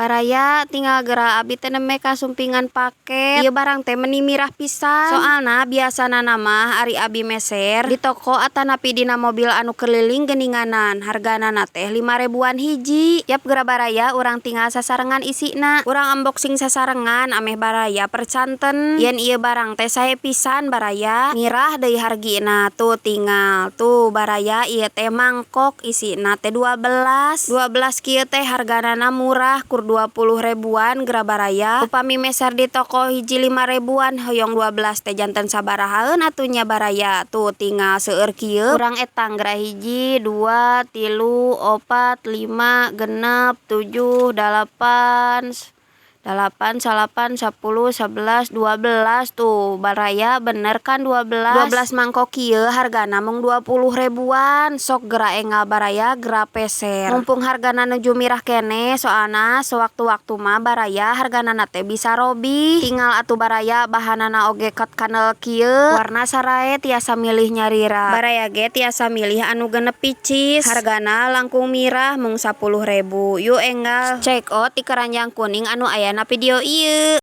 Baraya tinggal geura abi teh neme kasumpingan paket. Ieu barang teh meuni mirah pisan. Soalna biasana mah ari abi meser di toko atanapi dina mobil anu keliling geuninganan. Hargana teh 5.000-an hiji. Yap geura baraya urang tinggal sasarengan isina. Urang unboxing sasarengan ameh baraya percanten. Yen ieu barang teh sae pisan baraya. Mirah deui hargina. Tuh tinggal. Tuh baraya ieu teh mangkok isina teh 12 kieu teh hargana murah kur 20.000-an geura baraya. Upami meser di toko hiji 5.000-an hoyong 12 teh janten sabarahaeun atunya baraya. Tuh tinggal seueur kieu urang etang geura hiji 2 3 4 5 6 7 8 9 10 11 12 tuh baraya bener kan 12 mangkok kieu hargana mung 20.000-an. Sok geura engal baraya geura peser mumpung hargana nuju mirah keneh. Soalna sewaktu-waktu mah baraya hargana teh bisa robih. Tinggal atuh baraya bahanana oge ket kandel kieu warna sarae tiasa milih nyarira. Baraya ge tiasa milih anu genep picis hargana langkung mirah mung 10.000. Yuk enggal check out di keranjang kuning anu aya na video ieu.